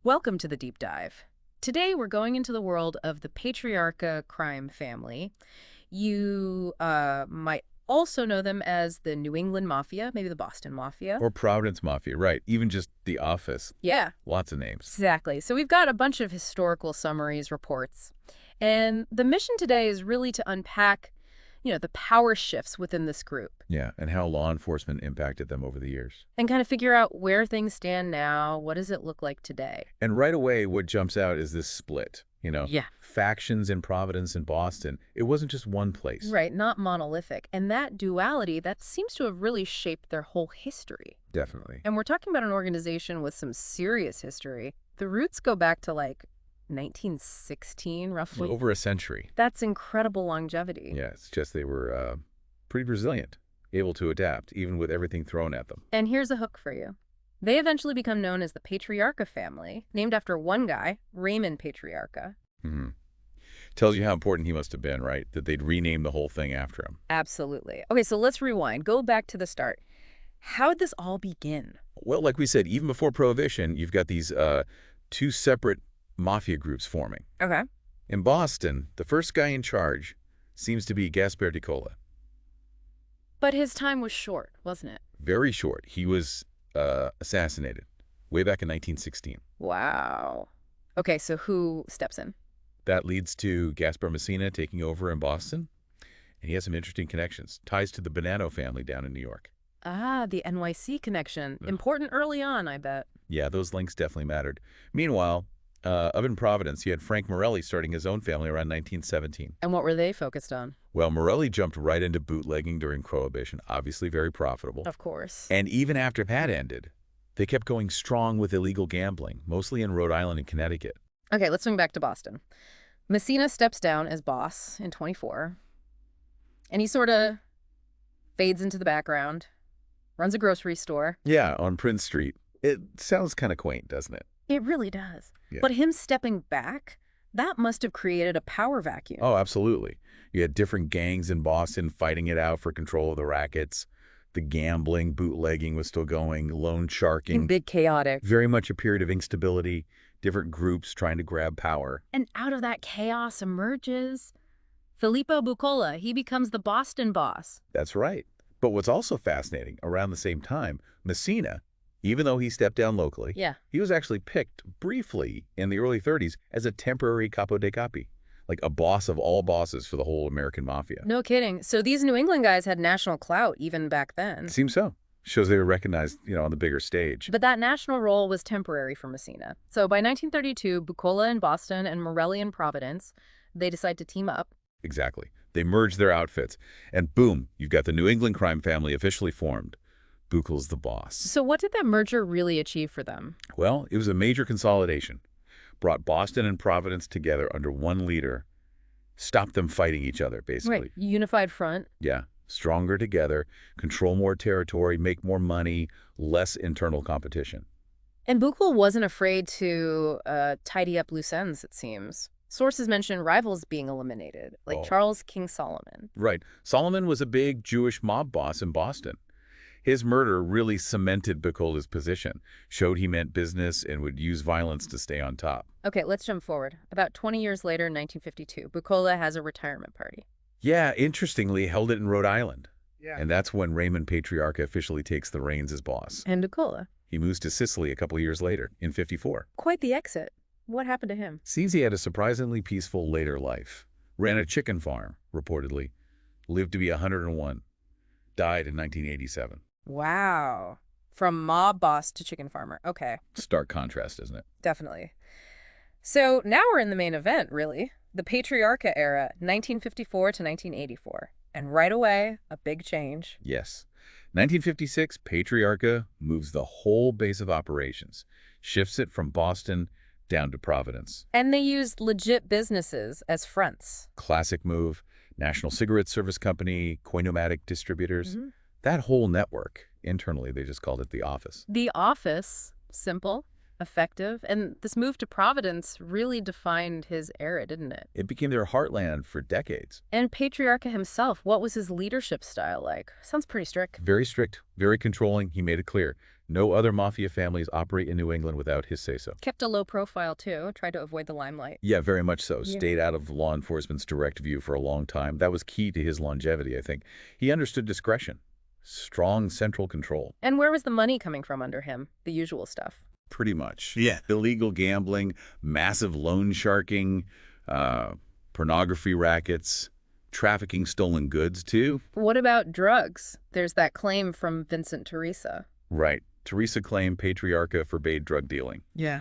Welcome to the deep dive. Today we're going into the world of the Patriarca Crime Family. You might also know them as the New England Mafia, maybe the Boston Mafia. Or Providence Mafia, right. Even just The Office. Yeah, Lots of names. exactly. So we've got a bunch of historical summaries, reports. And the mission today is really to unpack, the power shifts within this group Yeah, and how law enforcement impacted them over the years. and kind of figure out where things stand now. What does it look like today? And right away, what jumps out is this split. Yeah. Factions in Providence and Boston. It wasn't just one place. Right, not monolithic. And that duality, that seems to have really shaped their whole history. Definitely. And we're talking about an organization with some serious history. The roots go back to like 1916, roughly. Over a century. That's incredible longevity. Yeah, it's just they were pretty resilient, able to adapt, even with everything thrown at them. And here's a hook for you. They eventually become known as the Patriarca family, named after one guy, Raymond Patriarca. Hmm. Tells you how important he must have been, right? That they'd rename the whole thing after him. Absolutely. Okay, so let's rewind. Go back to the start. How did this all begin? Well, like we said, even before Prohibition, you've got these two separate mafia groups forming. Okay. In Boston, the first guy in charge seems to be Gaspar di Cola. But his time was short, wasn't it? Very short. He was assassinated way back in 1916. Wow. Okay, so who steps in? That leads to Gaspar Messina taking over in Boston, and he has some interesting connections, ties to the Bonanno family down in New York. Ah, the NYC connection. Yeah. Important early on, I bet. Yeah, those links definitely mattered. Meanwhile, up in Providence, you had Frank Morelli starting his own family around 1917. And what were they focused on? Well, Morelli jumped right into bootlegging during Prohibition, obviously very profitable. Of course. And even after that ended, they kept going strong with illegal gambling, mostly in Rhode Island and Connecticut. Okay, let's swing back to Boston. Messina steps down as boss in 24. And he sort of fades into the background, runs a grocery store. Yeah, on Prince Street. It sounds kind of quaint, doesn't it? It really does. Yeah. But him stepping back, that must have created a power vacuum. Oh, absolutely. You had different gangs in Boston fighting it out for control of the rackets. The gambling, bootlegging was still going, loan sharking. And big chaotic. Very much a period of instability, different groups trying to grab power. And out of that chaos emerges Filippo Bucola. He becomes the Boston boss. That's right. But what's also fascinating, around the same time, Messina, even though he stepped down locally, Yeah. he was actually picked briefly in the early 30s as a temporary capo dei capi, like a boss of all bosses for the whole American mafia. No kidding. So these New England guys had national clout even back then. Seems so. Shows they were recognized, on the bigger stage. But that national role was temporary for Messina. So by 1932, Bucola in Boston and Morelli in Providence, they decide to team up. Exactly. They merged their outfits, and boom, you've got the New England crime family officially formed. Buchel's the boss. So what did that merger really achieve for them? Well, it was a major consolidation. Brought Boston and Providence together under one leader. Stopped them fighting each other, basically. Right. Unified front. Yeah. Stronger together, control more territory, make more money, less internal competition. And Buchel wasn't afraid to tidy up loose ends, it seems. Sources mention rivals being eliminated, like Oh. Charles King Solomon. Right. Solomon was a big Jewish mob boss in Boston. His murder really cemented Buchol's position, showed he meant business and would use violence to stay on top. Okay, let's jump forward. About 20 years later, in 1952, Bucola has a retirement party. Yeah, interestingly, held it in Rhode Island. Yeah. And that's when Raymond Patriarca officially takes the reins as boss. And Bucola. He moves to Sicily a couple years later, in 54. Quite the exit. What happened to him? Seems he had a surprisingly peaceful later life. Ran a chicken farm, reportedly. Lived to be 101. Died in 1987. Wow. From mob boss to chicken farmer. Okay, Stark contrast, isn't it? definitely. So now we're in the main event, really. The Patriarca era, 1954 to 1984. And right away, a big change. Yes. 1956, Patriarca moves the whole base of operations, shifts it from Boston down to Providence. And they used legit businesses as fronts. Classic move. National Cigarette Service Company, Coinomatic distributors. Mhm. That whole network, internally, they just called it the office. The office, simple, effective, and this move to Providence really defined his era, didn't it? It became their heartland for decades. And Patriarca himself, what was his leadership style like? Sounds pretty strict. Very strict, very controlling. He made it clear. No other mafia families operate in New England without his say-so. Kept a low profile, too. Tried to avoid the limelight. Yeah, very much so. Yeah. Stayed out of law enforcement's direct view for a long time. That was key to his longevity, I think. He understood discretion, strong central control. And where was the money coming from under him? The usual stuff. Pretty much. Yeah. Illegal gambling, massive loan sharking, pornography rackets, trafficking stolen goods, too. What about drugs? There's that claim from Vincent Teresa. Right. Teresa claimed Patriarca forbade drug dealing, Yeah.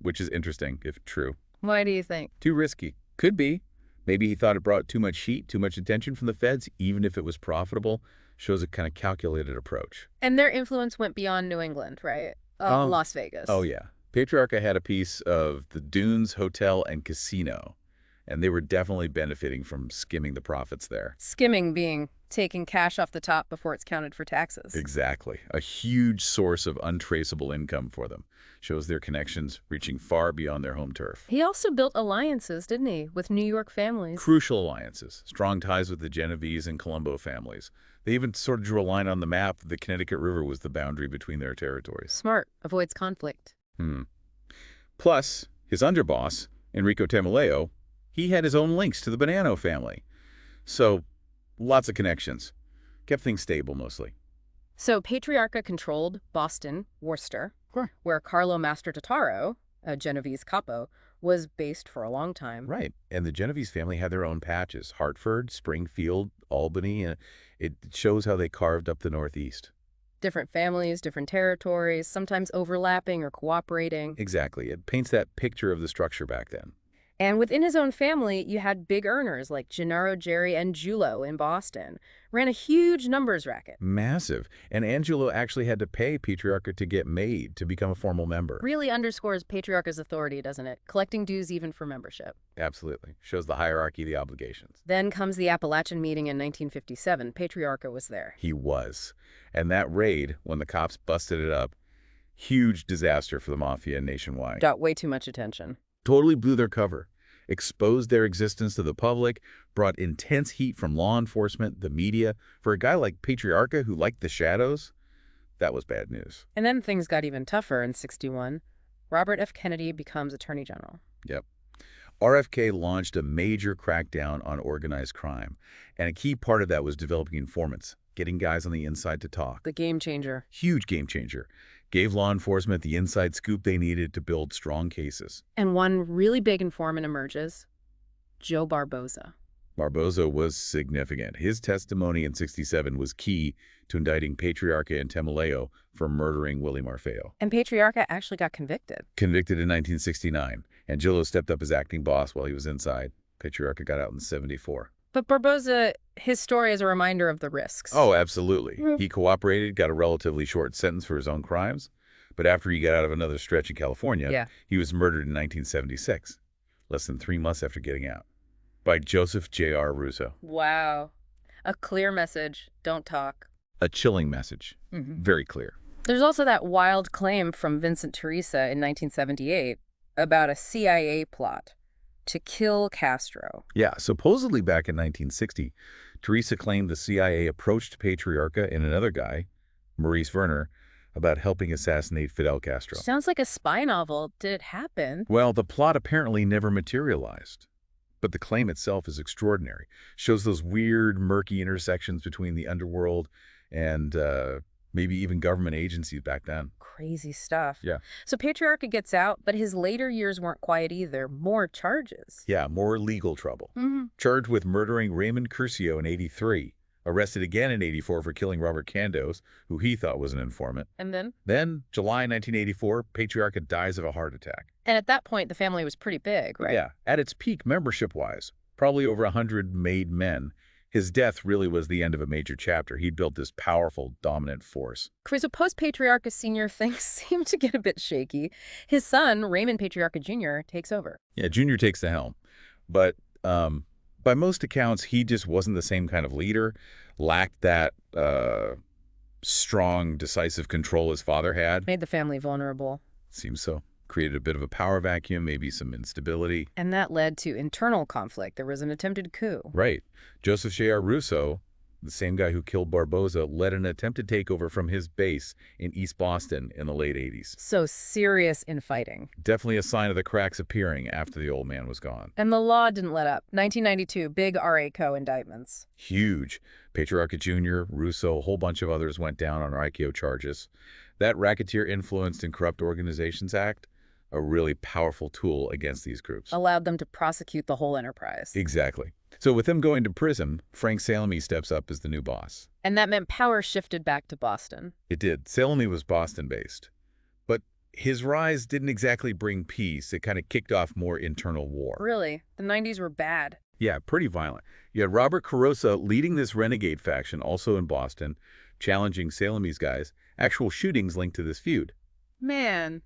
which is interesting, if true. Why do you think? Too risky. Could be. Maybe he thought it brought too much heat, too much attention from the feds, even if it was profitable. Shows a kind of calculated approach. And their influence went beyond New England, right? Las Vegas. Oh, yeah. Patriarca had a piece of the Dunes Hotel and Casino, and they were definitely benefiting from skimming the profits there. Skimming being taking cash off the top before it's counted for taxes. Exactly. A huge source of untraceable income for them. Shows their connections reaching far beyond their home turf. He also built alliances, didn't he, with New York families? Crucial alliances, strong ties with the Genovese and Colombo families. They even sort of drew a line on the map. The Connecticut River was the boundary between their territories. Smart. Avoids conflict. Plus, his underboss, Enrico Tamaleo, he had his own links to the Bonanno family. So, lots of connections. Kept things stable, mostly. So Patriarca controlled Boston, Worcester, Sure. where Carlo Mastrototaro, a Genovese capo, was based for a long time. Right. And the Genovese family had their own patches. Hartford, Springfield, Albany. And it shows how they carved up the Northeast. Different families, different territories, sometimes overlapping or cooperating. Exactly. It paints that picture of the structure back then. And within his own family, you had big earners like Gennaro, Jerry, and Giulio in Boston. Ran a huge numbers racket. Massive. And Angelo actually had to pay Patriarca to get made to become a formal member. Really underscores Patriarcha's authority, doesn't it? Collecting dues even for membership. Absolutely. Shows the hierarchy, the obligations. Then comes the Appalachian meeting in 1957. Patriarca was there. He was. And that raid, when the cops busted it up, huge disaster for the Mafia nationwide. Got way too much attention. Totally blew their cover, exposed their existence to the public, brought intense heat from law enforcement, the media. For a guy like Patriarca who liked the shadows, that was bad news. And then things got even tougher in 61. Robert F. Kennedy becomes Attorney General. Yep. RFK launched a major crackdown on organized crime, and a key part of that was developing informants, getting guys on the inside to talk. The game changer. Huge game changer. Gave law enforcement the inside scoop they needed to build strong cases. And one really big informant emerges, Joe Barboza. Barboza was significant. His testimony in 67 was key to indicting Patriarca and Tamaleo for murdering Willie Marfeo. And Patriarca actually got convicted. Convicted in 1969, Angelo stepped up as acting boss while he was inside. Patriarca got out in 74. But Barboza, his story is a reminder of the risks. Oh, absolutely. He cooperated, got a relatively short sentence for his own crimes, but after he got out of another stretch in California, he was murdered in 1976, less than 3 months after getting out, by Joseph J.R. Russo. Wow. A clear message. Don't talk. A chilling message. Very clear. There's also that wild claim from Vincent Teresa in 1978 about a CIA plot to kill Castro. Yeah, supposedly back in 1960, Teresa claimed the CIA approached Patriarca and another guy, Maurice Werner, about helping assassinate Fidel Castro. Sounds like a spy novel. Did it happen? Well, the plot apparently never materialized, but the claim itself is extraordinary. Shows those weird, murky intersections between the underworld and maybe even government agencies back then. Crazy stuff. Yeah. So Patriarca gets out, but his later years weren't quiet either. More charges. Yeah, more legal trouble. Charged with murdering Raymond Curcio in 83. Arrested again in 84 for killing Robert Candos, who he thought was an informant. And then? Then, July 1984, Patriarca dies of a heart attack. And at that point, the family was pretty big, right? Yeah, at its peak membership-wise, probably over 100 made men. His death really was the end of a major chapter. He'd built this powerful, dominant force. So post-Patriarca Sr., things seem to get a bit shaky. His son, Raymond Patriarca Jr., takes over. Yeah, Jr. takes the helm. But by most accounts, he just wasn't the same kind of leader, lacked that strong, decisive control his father had. Made the family vulnerable. Seems so. Created a bit of a power vacuum, maybe some instability. And that led to internal conflict. There was an attempted coup. Right. Joseph J.R. Russo the same guy who killed Barboza, led an attempted takeover from his base in East Boston in the late 80s. So serious infighting. Definitely a sign of the cracks appearing after the old man was gone. And the law didn't let up. 1992, big RACO indictments. Huge. Patriarca Jr., Russo, a whole bunch of others went down on RICO charges. That Racketeer-Influenced and Corrupt Organizations Act, a really powerful tool against these groups. Allowed them to prosecute the whole enterprise. Exactly. So with him going to prison, Frank Salome steps up as the new boss. And that meant power shifted back to Boston. It did. Salome was Boston-based. But his rise didn't exactly bring peace. It kind of kicked off more internal war. Really? The 90s were bad. Yeah, pretty violent. You had Robert Carosa leading this renegade faction, also in Boston, challenging Salome's guys. Actual shootings linked to this feud. Man,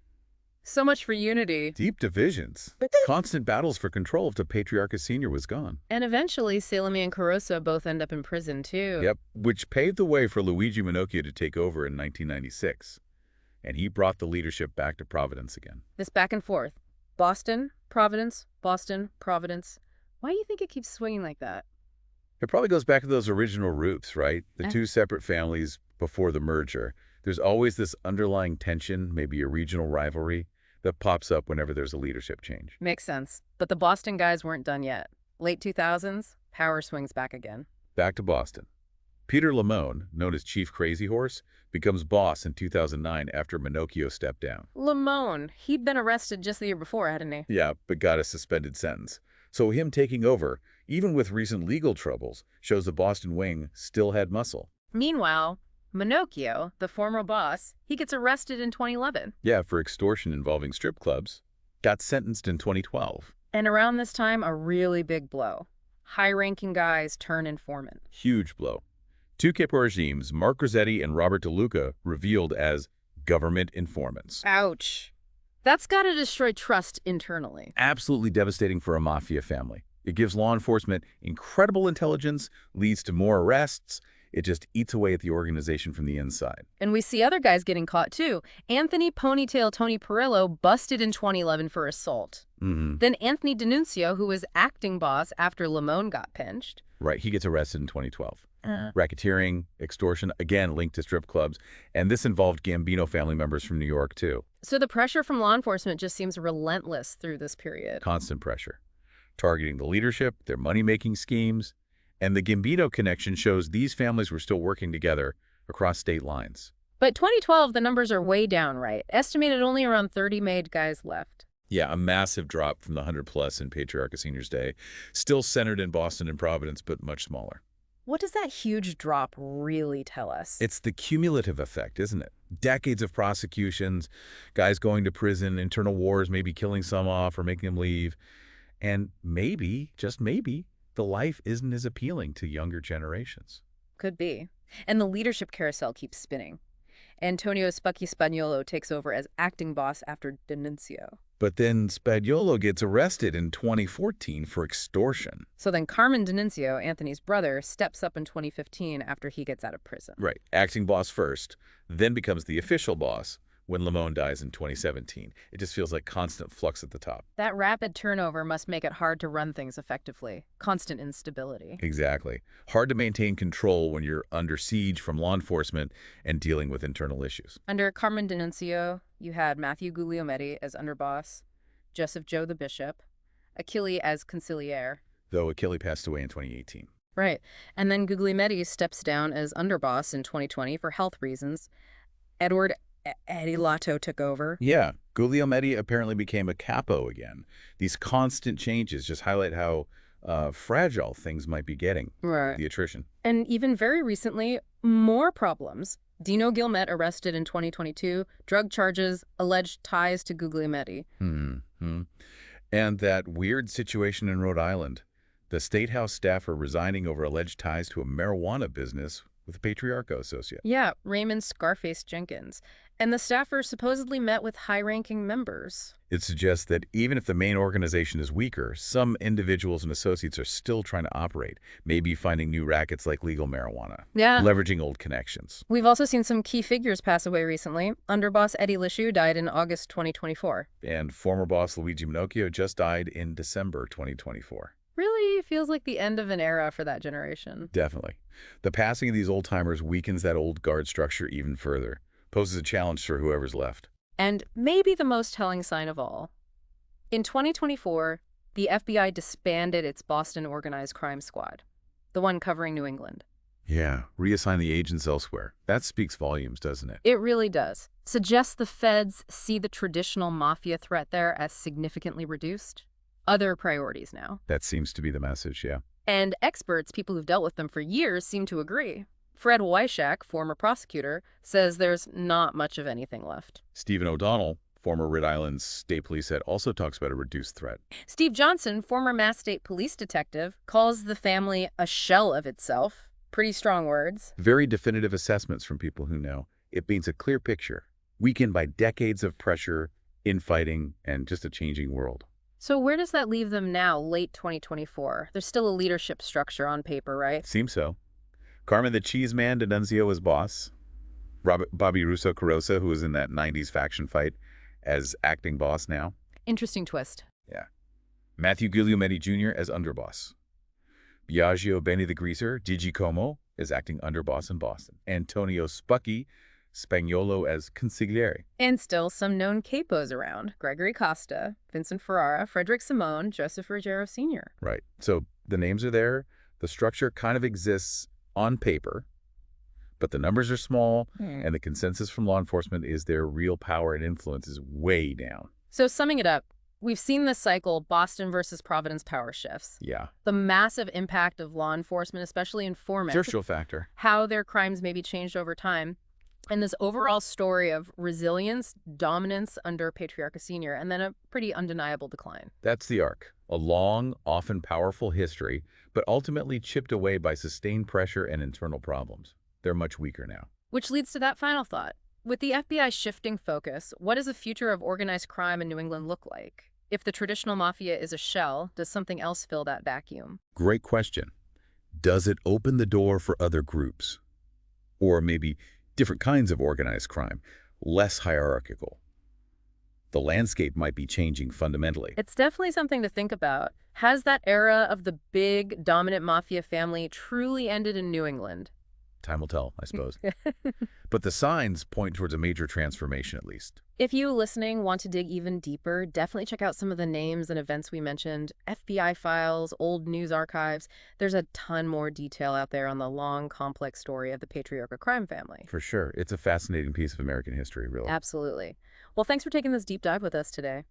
so much for unity. Deep divisions. Constant battles for control after Patriarca Sr. was gone. And eventually, Salome and Carosa both end up in prison, too. Yep, which paved the way for Luigi Minocchio to take over in 1996. And he brought the leadership back to Providence again. This back and forth. Boston, Providence, Boston, Providence. Why do you think it keeps swinging like that? It probably goes back to those original roots, right? The two separate families before the merger. There's always this underlying tension, maybe a regional rivalry, that pops up whenever there's a leadership change. Makes sense. But the Boston guys weren't done yet. Late 2000s, power swings back again. Back to Boston. Peter Lamone, known as Chief Crazy Horse, becomes boss in 2009 after Minocchio stepped down. Lamone, he'd been arrested just the year before, hadn't he? Yeah, but got a suspended sentence. So him taking over, even with recent legal troubles, shows the Boston wing still had muscle. Meanwhile, Minocchio, the former boss, he gets arrested in 2011. Yeah, for extortion involving strip clubs. Got sentenced in 2012. And around this time, a really big blow. High-ranking guys turn informant. Huge blow. Two capo regimes, Mark Rossetti and Robert DeLuca, revealed as government informants. Ouch. That's got to destroy trust internally. Absolutely devastating for a mafia family. It gives law enforcement incredible intelligence, leads to more arrests. It just eats away at the organization from the inside. And we see other guys getting caught, too. Anthony Ponytail Tony Perillo busted in 2011 for assault. Then Anthony D'Annunzio, who was acting boss after Lamone got pinched. Right, he gets arrested in 2012. Racketeering, extortion, again linked to strip clubs. And this involved Gambino family members from New York, too. So the pressure from law enforcement just seems relentless through this period. Constant pressure. Targeting the leadership, their money-making schemes. And the Gambino connection shows these families were still working together across state lines. But 2012, the numbers are way down, right? Estimated only around 30 made guys left. Yeah, a massive drop from the 100-plus in Patriarca Sr.'s day. Still centered in Boston and Providence, but much smaller. What does that huge drop really tell us? It's the cumulative effect, isn't it? Decades of prosecutions, guys going to prison, internal wars, maybe killing some off or making them leave. And maybe, just maybe, the life isn't as appealing to younger generations. Could be. And the leadership carousel keeps spinning. Antonio Spucky Spagnuolo takes over as acting boss after D'Annunzio. But then Spagnuolo gets arrested in 2014 for extortion. So then Carmen D'Annunzio, Anthony's brother, steps up in 2015 after he gets out of prison. Right. Acting boss first, then becomes the official boss when Lamone dies in 2017. It just feels like constant flux at the top. That rapid turnover must make it hard to run things effectively. Constant instability. Exactly. Hard to maintain control when you're under siege from law enforcement and dealing with internal issues. Under Carmen D'Annunzio, you had Matthew Guglielmetti as underboss, Joseph Joe the Bishop, Achille as consigliere. Though Achille passed away in 2018. Right. And then Guglielmetti steps down as underboss in 2020 for health reasons. Edward Eddie Lotto took over. Yeah, Guglielmetti apparently became a capo again. These constant changes just highlight how fragile things might be getting. Right. The attrition. And even very recently, more problems. Dino Guillemette arrested in 2022, drug charges, alleged ties to Guglielmetti. And that weird situation in Rhode Island. The State House staffer resigning over alleged ties to a marijuana business with a Patriarca associate. Yeah, Raymond Scarface Jenkins. And the staffer supposedly met with high-ranking members. It suggests that even if the main organization is weaker, some individuals and associates are still trying to operate, maybe finding new rackets like legal marijuana, leveraging old connections. We've also seen some key figures pass away recently. Underboss Eddie Lishu died in August 2024. And former boss Luigi Minocchio just died in December 2024. Really feels like the end of an era for that generation. Definitely. The passing of these old-timers weakens that old guard structure even further, poses a challenge for whoever's left. And maybe the most telling sign of all. In 2024, the FBI disbanded its Boston Organized Crime Squad, the one covering New England. Yeah, reassign the agents elsewhere. That speaks volumes, doesn't it? It really does. Suggests the feds see the traditional mafia threat there as significantly reduced. Other priorities now. That seems to be the message, yeah. And experts, people who've dealt with them for years, seem to agree. Fred Wyshak, former prosecutor, says there's not much of anything left. Stephen O'Donnell, former Rhode Island State Police head, also talks about a reduced threat. Steve Johnson, former Mass State Police detective, calls the family a shell of itself. Pretty strong words. Very definitive assessments from people who know. It paints a clear picture, weakened by decades of pressure, infighting, and just a changing world. So where does that leave them now, late 2024? There's still a leadership structure on paper, right? Seems so. Carmen the Cheese Man D'Annunzio as boss. Bobby Russo Carosa, who was in that 90s faction fight, as acting boss now. Interesting twist. Yeah. Matthew Guglielmetti Jr. as underboss. Biagio Benny the Greaser, Gigi Como, as acting underboss in Boston. Antonio Spagnolo as consigliere. And still some known capos around. Gregory Costa, Vincent Ferrara, Frederick Simone, Joseph Ruggiero Sr. Right. So the names are there. The structure kind of exists on paper, but the numbers are small, and the consensus from law enforcement is their real power and influence is way down. So summing it up, we've seen this cycle, Boston versus Providence power shifts. Yeah. The massive impact of law enforcement, especially informants. Social factor. How their crimes may be changed over time. And this overall story of resilience, dominance under Patriarca Sr., and then a pretty undeniable decline. That's the arc. A long, often powerful history, but ultimately chipped away by sustained pressure and internal problems. They're much weaker now. Which leads to that final thought. With the FBI shifting focus, what does the future of organized crime in New England look like? If the traditional mafia is a shell, does something else fill that vacuum? Great question. Does it open the door for other groups? Or maybe different kinds of organized crime, less hierarchical? The landscape might be changing fundamentally. It's definitely something to think about. Has that era of the big, dominant mafia family truly ended in New England? Time will tell, I suppose. But the signs point towards a major transformation, at least. If you listening want to dig even deeper, definitely check out some of the names and events we mentioned, FBI files, old news archives. There's a ton more detail out there on the long, complex story of the Patriarca crime family. For sure. It's a fascinating piece of American history, really. Absolutely. Well, thanks for taking this deep dive with us today.